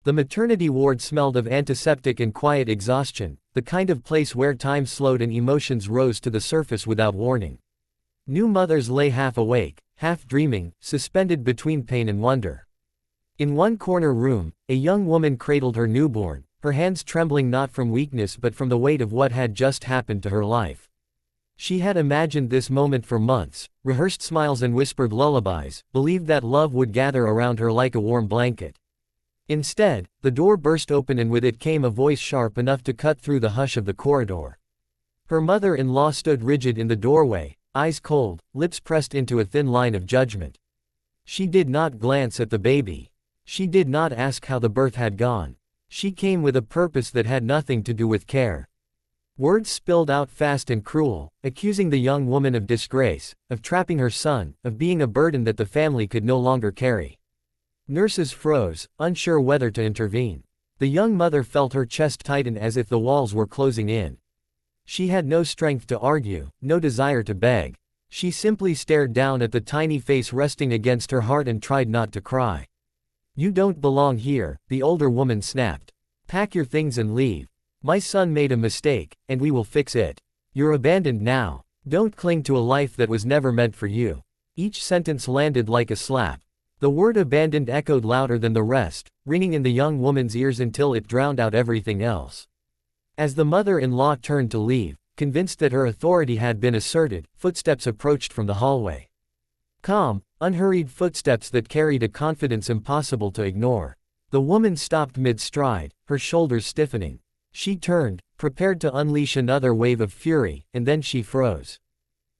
The maternity ward smelled of antiseptic and quiet exhaustion, the kind of place where time slowed and emotions rose to the surface without warning. New mothers lay half awake, half dreaming, suspended between pain and wonder. In one corner room, a young woman cradled her newborn, her hands trembling not from weakness but from the weight of what had just happened to her life. She had imagined this moment for months, rehearsed smiles and whispered lullabies, believed that love would gather around her like a warm blanket. Instead, the door burst open and with it came a voice sharp enough to cut through the hush of the corridor. Her mother-in-law stood rigid in the doorway, eyes cold, lips pressed into a thin line of judgment. She did not glance at the baby. She did not ask how the birth had gone. She came with a purpose that had nothing to do with care. Words spilled out fast and cruel, accusing the young woman of disgrace, of trapping her son, of being a burden that the family could no longer carry. Nurses froze, unsure whether to intervene. The young mother felt her chest tighten as if the walls were closing in. She had no strength to argue, no desire to beg. She simply stared down at the tiny face resting against her heart and tried not to cry. "You don't belong here," the older woman snapped. "Pack your things and leave. My son made a mistake, and we will fix it. You're abandoned now. Don't cling to a life that was never meant for you." Each sentence landed like a slap. The word abandoned echoed louder than the rest, ringing in the young woman's ears until it drowned out everything else. As the mother-in-law turned to leave, convinced that her authority had been asserted, footsteps approached from the hallway. Calm, unhurried footsteps that carried a confidence impossible to ignore. The woman stopped mid-stride, her shoulders stiffening. She turned, prepared to unleash another wave of fury, and then she froze.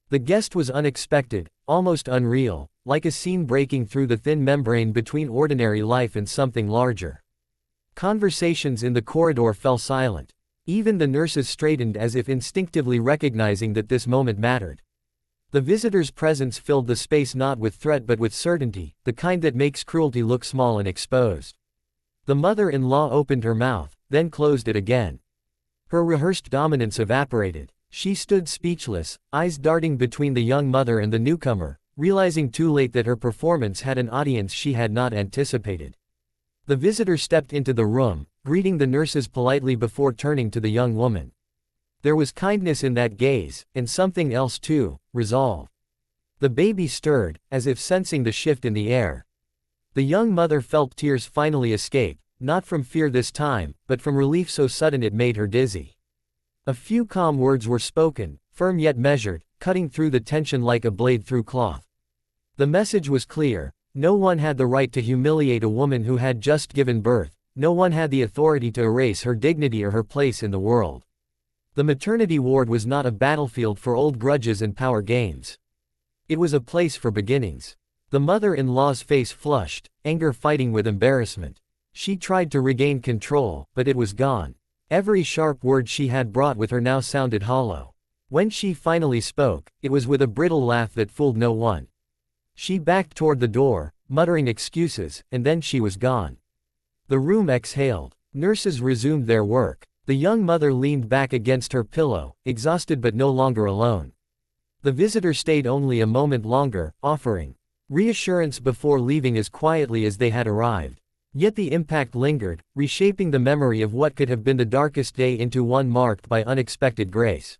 The guest was unexpected, almost unreal, like a scene breaking through the thin membrane between ordinary life and something larger. Conversations in the corridor fell silent. Even the nurses straightened as if instinctively recognizing that this moment mattered. The visitor's presence filled the space not with threat but with certainty, the kind that makes cruelty look small and exposed. The mother-in-law opened her mouth, then closed it again. Her rehearsed dominance evaporated. She stood speechless, eyes darting between the young mother and the newcomer, realizing too late that her performance had an audience she had not anticipated. The visitor stepped into the room, greeting the nurses politely before turning to the young woman. There was kindness in that gaze, and something else too, resolve. The baby stirred, as if sensing the shift in the air. The young mother felt tears finally escape, not from fear this time, but from relief so sudden it made her dizzy. A few calm words were spoken, firm yet measured, cutting through the tension like a blade through cloth. The message was clear: no one had the right to humiliate a woman who had just given birth, no one had the authority to erase her dignity or her place in the world. The maternity ward was not a battlefield for old grudges and power games. It was a place for beginnings. The mother-in-law's face flushed, anger fighting with embarrassment. She tried to regain control, but it was gone. Every sharp word she had brought with her now sounded hollow. When she finally spoke, it was with a brittle laugh that fooled no one. She backed toward the door, muttering excuses, and then she was gone. The room exhaled. Nurses resumed their work. The young mother leaned back against her pillow, exhausted but no longer alone. The visitor stayed only a moment longer, offering reassurance before leaving as quietly as they had arrived. Yet the impact lingered, reshaping the memory of what could have been the darkest day into one marked by unexpected grace.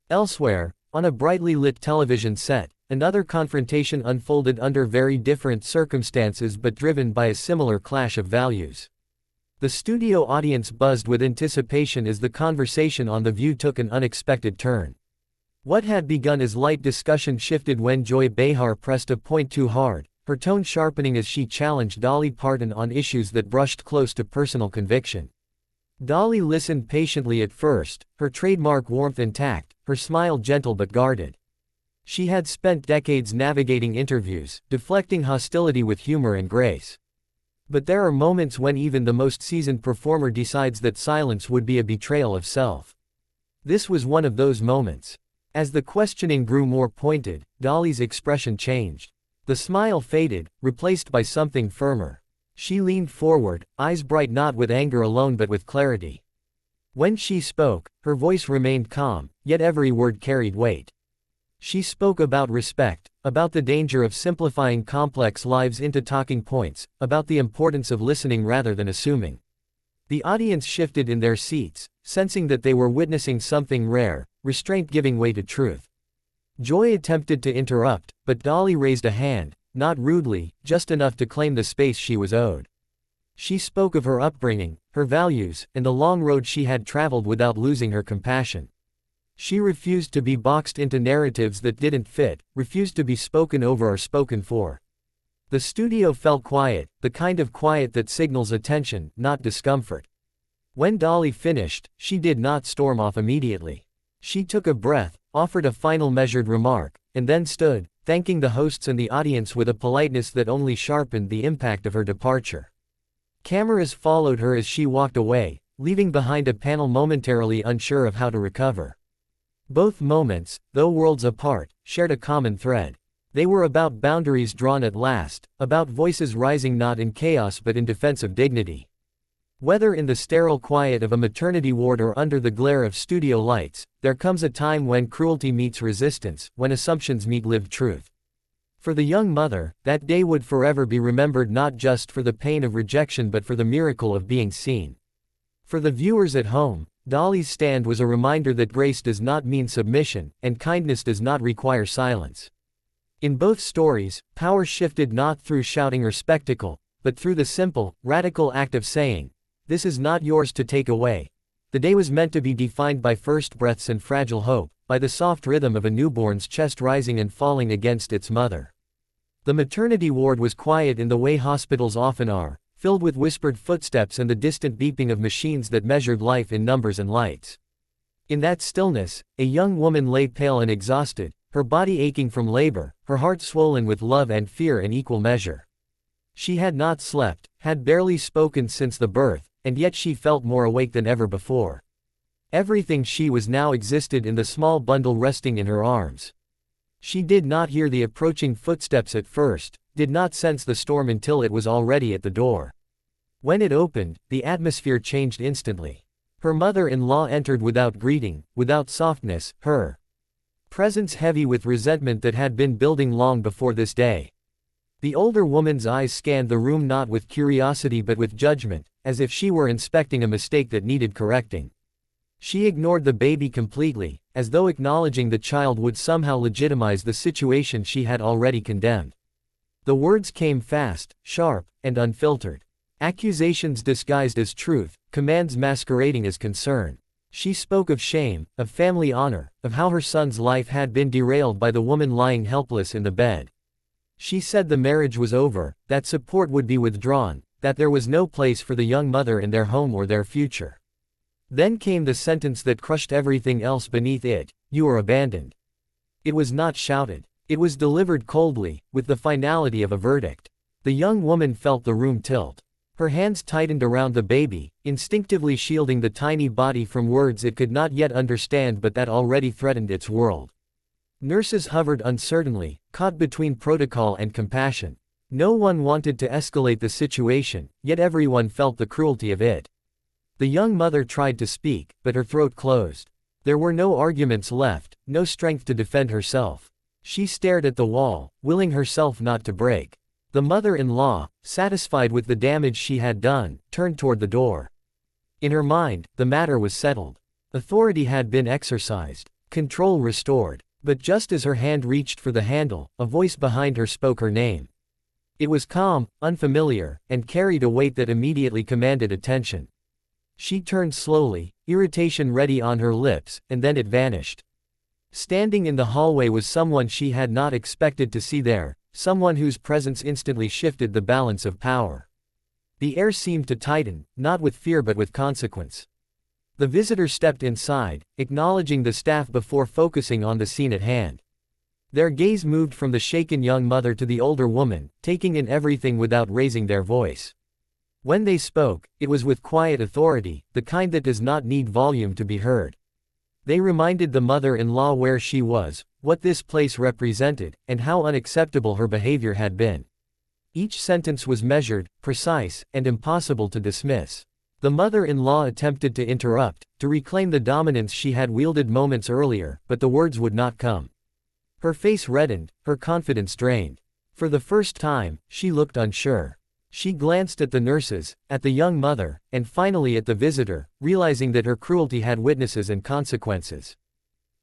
Elsewhere, on a brightly lit television set, another confrontation unfolded under very different circumstances but driven by a similar clash of values. The studio audience buzzed with anticipation as the conversation on The View took an unexpected turn. What had begun as light discussion shifted when Behar pressed a point too hard, her tone sharpening as she challenged Dolly Parton on issues that brushed close to personal conviction. Dolly listened patiently at first, her trademark warmth intact, her smile gentle but guarded. She had spent decades navigating interviews, deflecting hostility with humor and grace. But there are moments when even the most seasoned performer decides that silence would be a betrayal of self. This was one of those moments. As the questioning grew more pointed, Dolly's expression changed. The smile faded, replaced by something firmer. She leaned forward, eyes bright not with anger alone but with clarity. When she spoke, her voice remained calm, yet every word carried weight. She spoke about respect, about the danger of simplifying complex lives into talking points, about the importance of listening rather than assuming. The audience shifted in their seats, sensing that they were witnessing something rare, restraint giving way to truth. Joy attempted to interrupt, but Dolly raised a hand, not rudely, just enough to claim the space she was owed. She spoke of her upbringing, her values, and the long road she had traveled without losing her compassion. She refused to be boxed into narratives that didn't fit, refused to be spoken over or spoken for. The studio felt quiet, the kind of quiet that signals attention, not discomfort. When Dolly finished, she did not storm off immediately. She took a breath, offered a final measured remark, and then stood, thanking the hosts and the audience with a politeness that only sharpened the impact of her departure. Cameras followed her as she walked away, leaving behind a panel momentarily unsure of how to recover. Both moments, though worlds apart, shared a common thread. They were about boundaries drawn at last, about voices rising not in chaos but in defense of dignity. Whether in the sterile quiet of a maternity ward or under the glare of studio lights, there comes a time when cruelty meets resistance, when assumptions meet lived truth. For the young mother, that day would forever be remembered not just for the pain of rejection but for the miracle of being seen. For the viewers at home, Dolly's stand was a reminder that grace does not mean submission, and kindness does not require silence. In both stories, power shifted not through shouting or spectacle, but through the simple, radical act of saying, "This is not yours to take away." The day was meant to be defined by first breaths and fragile hope, by the soft rhythm of a newborn's chest rising and falling against its mother. The maternity ward was quiet in the way hospitals often are, filled with whispered footsteps and the distant beeping of machines that measured life in numbers and lights. In that stillness, a young woman lay pale and exhausted, her body aching from labor, her heart swollen with love and fear in equal measure. She had not slept, had barely spoken since the birth, and yet she felt more awake than ever before. Everything she was now existed in the small bundle resting in her arms. She did not hear the approaching footsteps at first, did not sense the storm until it was already at the door. When it opened, the atmosphere changed instantly. Her mother-in-law entered without greeting, without softness, her presence heavy with resentment that had been building long before this day. The older woman's eyes scanned the room not with curiosity but with judgment, as if she were inspecting a mistake that needed correcting. She ignored the baby completely, as though acknowledging the child would somehow legitimize the situation she had already condemned. The words came fast, sharp, and unfiltered. Accusations disguised as truth, commands masquerading as concern. She spoke of shame, of family honor, of how her son's life had been derailed by the woman lying helpless in the bed. She said the marriage was over, that support would be withdrawn, that there was no place for the young mother in their home or their future. Then came the sentence that crushed everything else beneath it: "You are abandoned." It was not shouted. It was delivered coldly, with the finality of a verdict. The young woman felt the room tilt. Her hands tightened around the baby, instinctively shielding the tiny body from words it could not yet understand but that already threatened its world. Nurses hovered uncertainly, caught between protocol and compassion. No one wanted to escalate the situation, yet everyone felt the cruelty of it. The young mother tried to speak, but her throat closed. There were no arguments left, no strength to defend herself. She stared at the wall, willing herself not to break. The mother-in-law, satisfied with the damage she had done, turned toward the door. In her mind, the matter was settled. Authority had been exercised, control restored. But just as her hand reached for the handle, a voice behind her spoke her name. It was calm, unfamiliar, and carried a weight that immediately commanded attention. She turned slowly, irritation ready on her lips, and then it vanished. Standing in the hallway was someone she had not expected to see there, someone whose presence instantly shifted the balance of power. The air seemed to tighten, not with fear but with consequence. The visitor stepped inside, acknowledging the staff before focusing on the scene at hand. Their gaze moved from the shaken young mother to the older woman, taking in everything without raising their voice. When they spoke, it was with quiet authority, the kind that does not need volume to be heard. They reminded the mother-in-law where she was, what this place represented, and how unacceptable her behavior had been. Each sentence was measured, precise, and impossible to dismiss. The mother-in-law attempted to interrupt, to reclaim the dominance she had wielded moments earlier, but the words would not come. Her face reddened, her confidence drained. For the first time, she looked unsure. She glanced at the nurses, at the young mother, and finally at the visitor, realizing that her cruelty had witnesses and consequences.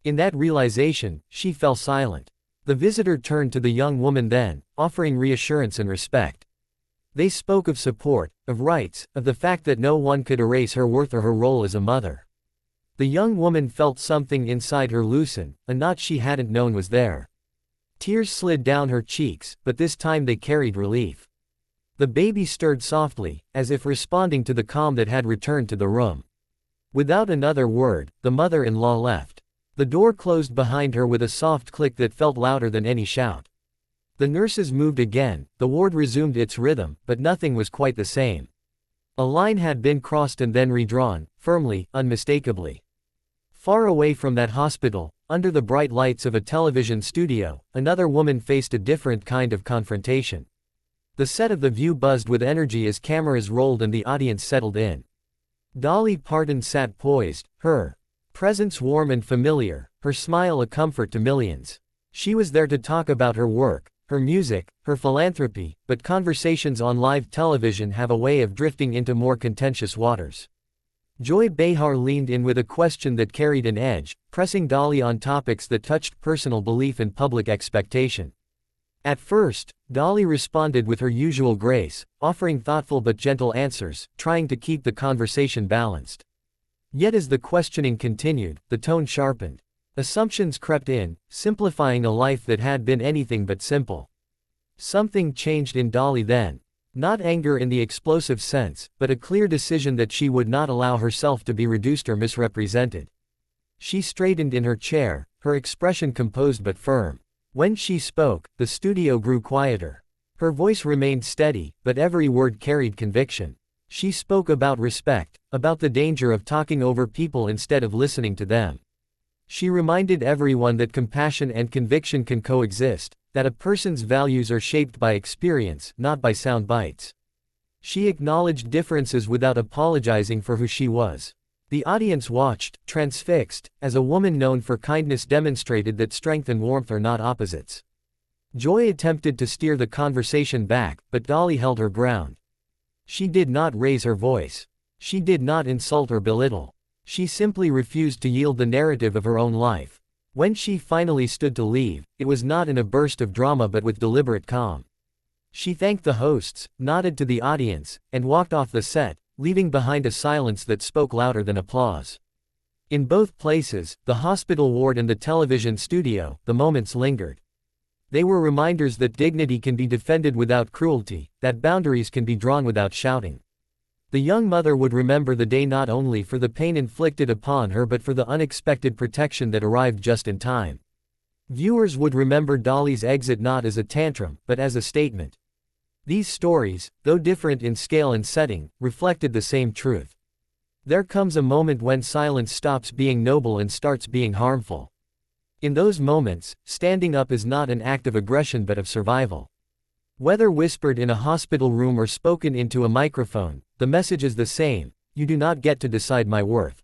In that realization, she fell silent. The visitor turned to the young woman then, offering reassurance and respect. They spoke of support, of rights, of the fact that no one could erase her worth or her role as a mother. The young woman felt something inside her loosen, a knot she hadn't known was there. Tears slid down her cheeks, but this time they carried relief. The baby stirred softly, as if responding to the calm that had returned to the room. Without another word, the mother-in-law left. The door closed behind her with a soft click that felt louder than any shout. The nurses moved again, the ward resumed its rhythm, but nothing was quite the same. A line had been crossed and then redrawn, firmly, unmistakably. Far away from that hospital, under the bright lights of a television studio, another woman faced a different kind of confrontation. The set of The View buzzed with energy as cameras rolled and the audience settled in. Dolly Parton sat poised, her presence warm and familiar, her smile a comfort to millions. She was there to talk about her work, her music, her philanthropy, but conversations on live television have a way of drifting into more contentious waters. Behar leaned in with a question that carried an edge, pressing Dolly on topics that touched personal belief and public expectation. At first, Dolly responded with her usual grace, offering thoughtful but gentle answers, trying to keep the conversation balanced. Yet as the questioning continued, the tone sharpened. Assumptions crept in, simplifying a life that had been anything but simple. Something changed in Dolly then. Not anger in the explosive sense, but a clear decision that she would not allow herself to be reduced or misrepresented. She straightened in her chair, her expression composed but firm. When she spoke, the studio grew quieter. Her voice remained steady, but every word carried conviction. She spoke about respect, about the danger of talking over people instead of listening to them. She reminded everyone that compassion and conviction can coexist, that a person's values are shaped by experience, not by sound bites. She acknowledged differences without apologizing for who she was. The audience watched, transfixed, as a woman known for kindness demonstrated that strength and warmth are not opposites. Joy attempted to steer the conversation back, but Dolly held her ground. She did not raise her voice. She did not insult or belittle. She simply refused to yield the narrative of her own life. When she finally stood to leave, it was not in a burst of drama but with deliberate calm. She thanked the hosts, nodded to the audience, and walked off the set, leaving behind a silence that spoke louder than applause. In both places, the hospital ward and the television studio, the moments lingered. They were reminders that dignity can be defended without cruelty, that boundaries can be drawn without shouting. The young mother would remember the day not only for the pain inflicted upon her but for the unexpected protection that arrived just in time. Viewers would remember Dolly's exit not as a tantrum, but as a statement. These stories, though different in scale and setting, reflected the same truth. There comes a moment when silence stops being noble and starts being harmful. In those moments, standing up is not an act of aggression but of survival. Whether whispered in a hospital room or spoken into a microphone, the message is the same: you do not get to decide my worth.